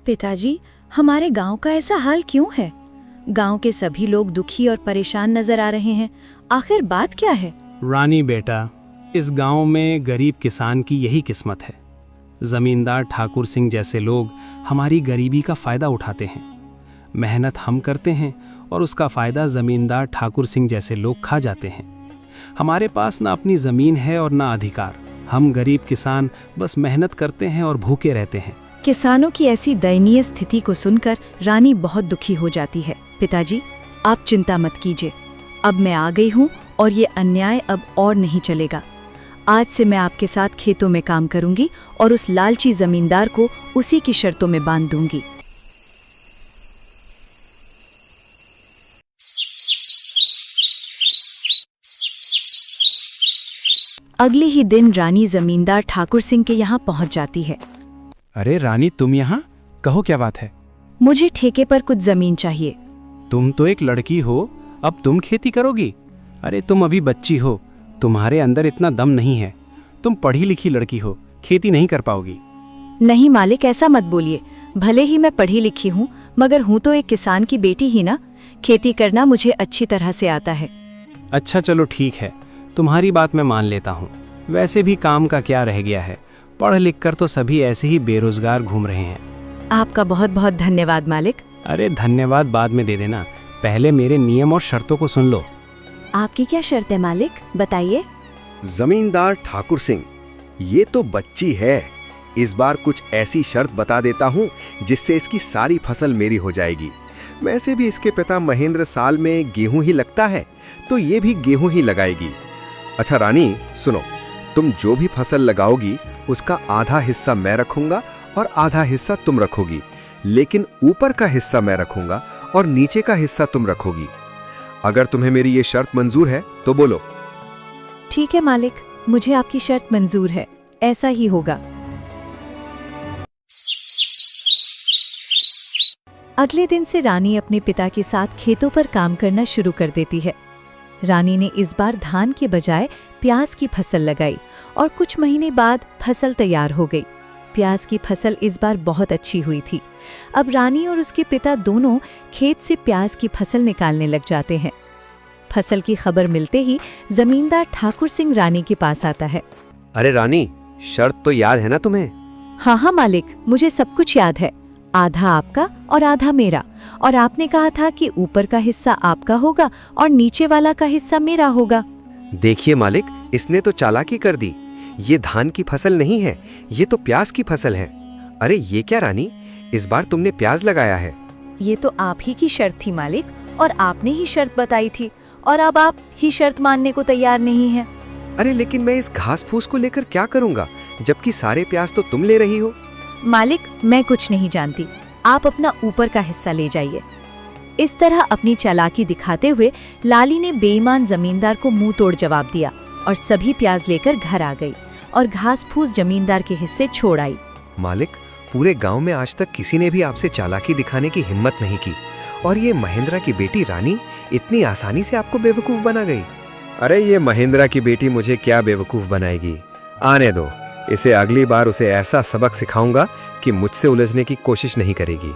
पिताजी, हमारे गांव का ऐसा हाल क्यों है? गांव के सभी लोग दुखी और परेशान नजर आ रहे हैं। आखिर बात क्या है? रानी बेटा, इस गांव में गरीब किसान की यही किस्मत है। जमींदार ठाकुर सिंह जैसे लोग हमारी गरीबी का फायदा उठाते हैं। मेहनत हम करते हैं और उसका फायदा जमींदार ठाकुर सिंह जैसे लोग खा जाते हैं। हमारे पास ना अपनी जमीन है और ना अधिकार। हम गरीब किसान बस मेहनत करते हैं और भूखे रहते हैं। किसानों की ऐसी दयनीय स्थिति को सुनकर रानी बहुत दुखी हो जाती है। पिताजी, आप चिंता मत कीजिए। अब मैं आ गई हूँ और ये अन्याय अब और नहीं चलेगा। आज से मैं आपके साथ खेतों में काम करूंगी और उस लालची जमींदार को उसी की शर्तों में बांध दूंगी। अगले ही दिन रानी जमींदार ठाकुर सिंह के यहाँ पहुँच जाती है। अरे रानी, तुम यहाँ? कहो क्या बात है? मुझे ठेके पर कुछ जमीन चाहिए। तुम तो एक लड़की हो, अब तुम खेती करोगी? अरे तुम अभी बच्ची हो, तुम्हारे अंदर इतना दम नहीं है। तुम पढ़ी लिखी लड़की हो, खेती नहीं कर पाओगी। नहीं मालिक, ऐसा मत बोलिए। भले ही मैं पढ़ी लिखी हूँ, मगर हूँ तो एक किसान की बेटी ही ना। खेती करना मुझे अच्छी तरह से आता है। अच्छा चलो ठीक है, तुम्हारी बात मैं मान लेता हूँ। वैसे भी काम का क्या रह गया है, पढ़ लिख कर तो सभी ऐसे ही बेरोजगार घूम रहे हैं। आपका बहुत बहुत धन्यवाद मालिक। अरे धन्यवाद बाद में दे देना, पहले मेरे नियम और शर्तों को सुन लो। आपकी क्या शर्त है मालिक, बताइए। जमींदार ठाकुर सिंह, ये तो बच्ची है। इस बार कुछ ऐसी शर्त बता देता हूँ जिससे इसकी सारी फसल मेरी हो जाएगी। वैसे भी इसके पिता महेंद्र साल में गेहूं ही लगता है, तो ये भी गेहूं ही लगाएगी। अच्छा रानी सुनो, तुम जो भी फसल लगाओगी उसका आधा हिस्सा मैं रखूंगा और आधा हिस्सा तुम रखोगी, लेकिन ऊपर का हिस्सा मैं रखूंगा और नीचे का हिस्सा तुम रखोगी। अगर तुम्हें मेरी ये शर्त मंजूर है तो बोलो। ठीक है मालिक, मुझे आपकी शर्त मंजूर है, ऐसा ही होगा। अगले दिन से रानी अपने पिता के साथ खेतों पर काम करना शुरू कर देती है। रानी ने इस बार धान के बजाय प्याज की फसल लगाई और कुछ महीने बाद फसल तैयार हो गई। प्याज की फसल इस बार बहुत अच्छी हुई थी। अब रानी और उसके पिता दोनों खेत से प्याज की फसल निकालने लग जाते हैं। फसल की खबर मिलते ही जमींदार ठाकुर सिंह रानी के पास आता है। अरे रानी, शर्त तो याद है ना तुम्हें? हाँ हाँ मालिक, मुझे सब कुछ याद है। आधा आपका और आधा मेरा, और आपने कहा था कि ऊपर का हिस्सा आपका होगा और नीचे वाला का हिस्सा मेरा होगा। देखिए मालिक, इसने तो चालाकी कर दी। ये धान की फसल नहीं है, ये तो प्याज की फसल है। अरे ये क्या रानी, इस बार तुमने प्याज लगाया है? ये तो आप ही की शर्त थी मालिक, और आपने ही शर्त बताई थी, और अब आप ही शर्त मानने को तैयार नहीं हैं। अरे लेकिन मैं इस घास फूस को लेकर क्या करूंगा, जबकि सारे प्याज तो तुम ले रही हो। मालिक, मैं कुछ नहीं जानती, आप अपना ऊपर का हिस्सा ले जाइए। इस तरह अपनी चालाकी दिखाते हुए लाली ने बेईमान जमींदार को मुंह तोड़ जवाब दिया और सभी प्याज लेकर घर आ गई और घास फूस जमींदार के हिस्से छोड़ आई। मालिक, पूरे गांव में आज तक किसी ने भी आपसे चालाकी दिखाने की हिम्मत नहीं की, और ये महेंद्रा की बेटी रानी इतनी आसानी से आपको बेवकूफ बना गई। अरे ये महेंद्रा की बेटी मुझे क्या बेवकूफ बनाएगी, आने दो। इसे अगली बार उसे ऐसा सबक सिखाऊंगा कि मुझसे उलझने की कोशिश नहीं करेगी।